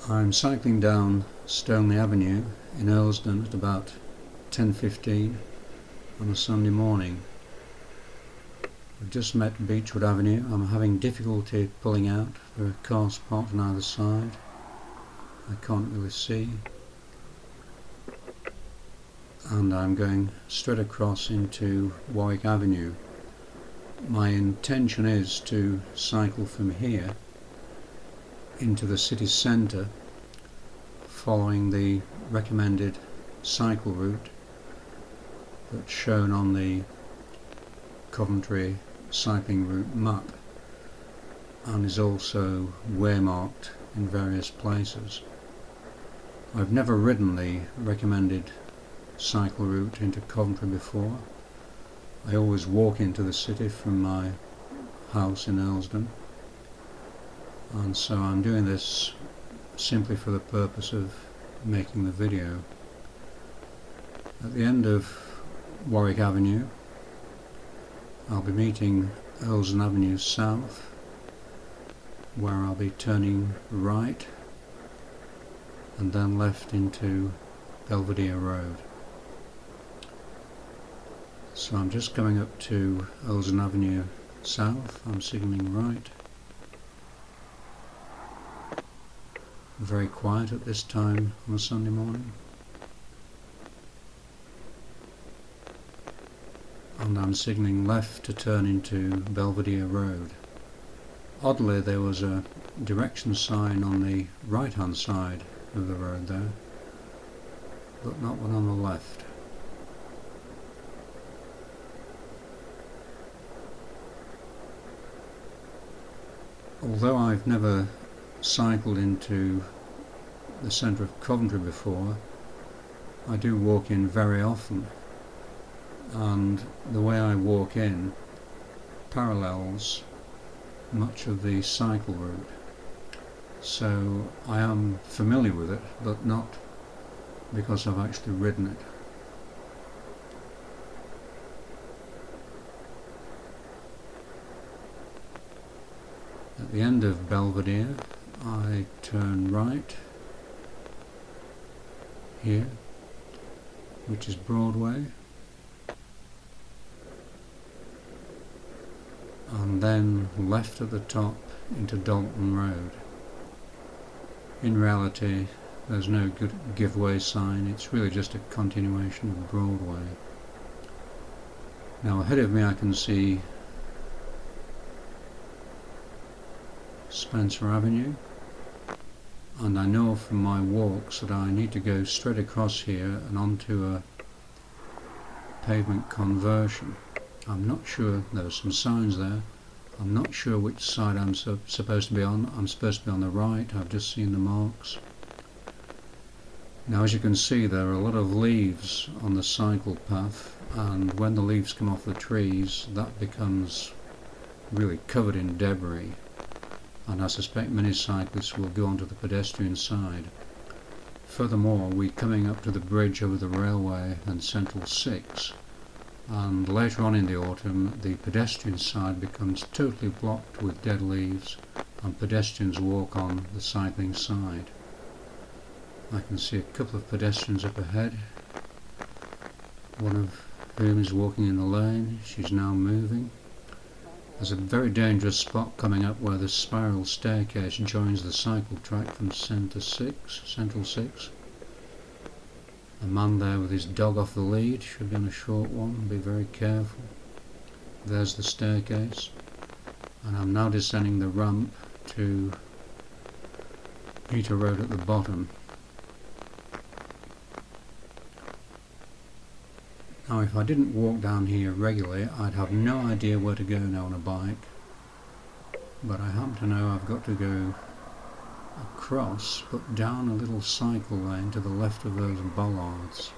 I'm cycling down Stoneleigh Avenue in Earlsdon at about 10:15 on a Sunday morning. I've just met Beechwood Avenue. I'm having difficulty pulling out. There are cars parked on either side. I can't really see. And I'm going straight across into Warwick Avenue. My intention is to cycle from here into the city centre, following the recommended cycle route that's shown on the Coventry cycling route map and is also waymarked in various places. I've never ridden the recommended cycle route into Coventry before. I always walk into the city from my house in Earlsdon, and so I'm doing this simply for the purpose of making the video. At the end of Warwick Avenue I'll be meeting Earlsdon Avenue South, where I'll be turning right and then left into Belvedere Road. So I'm just coming up to Earlsdon Avenue South. I'm signalling right. Very quiet at this time on a Sunday morning. And I'm signalling left to turn into Belvedere Road. Oddly, there was a direction sign on the right hand side of the road there, but not one on the left. Although I've never cycled into the centre of Coventry before, I do walk in very often, and the way I walk in parallels much of the cycle route, so I am familiar with it, but not because I've actually ridden it. At the end of Belvedere I turn right here, which is Broadway, and then left at the top into Dalton Road. In reality there's no good giveaway sign, it's really just a continuation of Broadway. Now ahead of me I can see Spencer Avenue, and I know from my walks that I need to go straight across here and onto a pavement conversion. I'm not sure, there are some signs there, I'm not sure which side I'm supposed to be on. I'm supposed to be on the right, I've just seen the marks. Now as you can see, there are a lot of leaves on the cycle path, and when the leaves come off the trees that becomes really covered in debris, and I suspect many cyclists will go onto the pedestrian side. Furthermore, we're coming up to the bridge over the railway and Central 6, and later on in the autumn the pedestrian side becomes totally blocked with dead leaves and pedestrians walk on the cycling side. I can see a couple of pedestrians up ahead, one of whom is walking in the lane. She's now moving. There's a very dangerous spot coming up where the spiral staircase joins the cycle track from Central 6. A man there with his dog off the lead, should be on a short one, be very careful. There's the staircase, and I'm now descending the ramp to Peter Road at the bottom. Now if I didn't walk down here regularly I'd have no idea where to go now on a bike, but I happen to know I've got to go across but down a little cycle lane to the left of those bollards.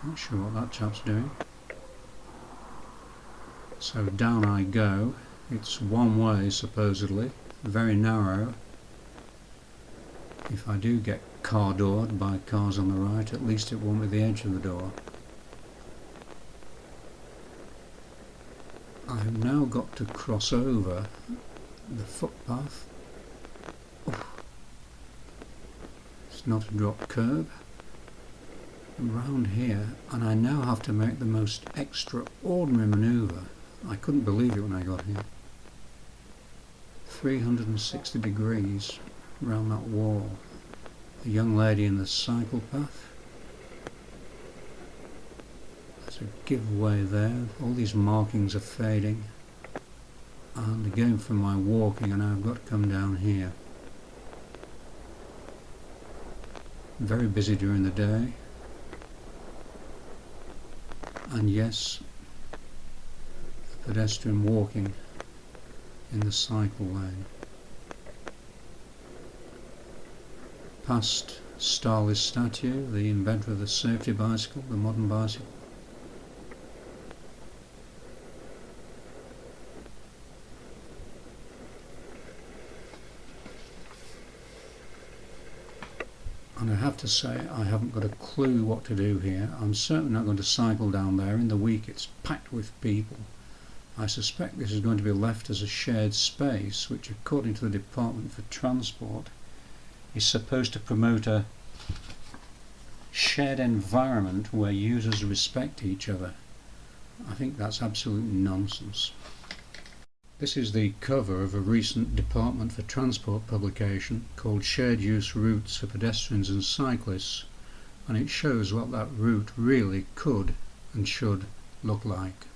Not sure what that chap's doing. So down I go. It's one way supposedly, very narrow. If I do get car doored by cars on the right, at least it won't be the edge of the door. I've now got to cross over the footpath. It's not a drop curb. Around here, and I now have to make the most extraordinary manoeuvre. I couldn't believe it when I got here. 360 degrees around that wall. A young lady in the cycle path. There's a giveaway there. All these markings are fading. And again for my walking, and I've got to come down here. Very busy during the day. And yes, a pedestrian walking in the cycle lane. Past Starley's statue, the inventor of the safety bicycle, the modern bicycle. And I have to say, I haven't got a clue what to do here. I'm certainly not going to cycle down there. In the week it's packed with people. I suspect this is going to be left as a shared space, which according to the Department for Transport is supposed to promote a shared environment where users respect each other. I think that's absolute nonsense. This is the cover of a recent Department for Transport publication called Shared Use Routes for Pedestrians and Cyclists, and it shows what that route really could and should look like.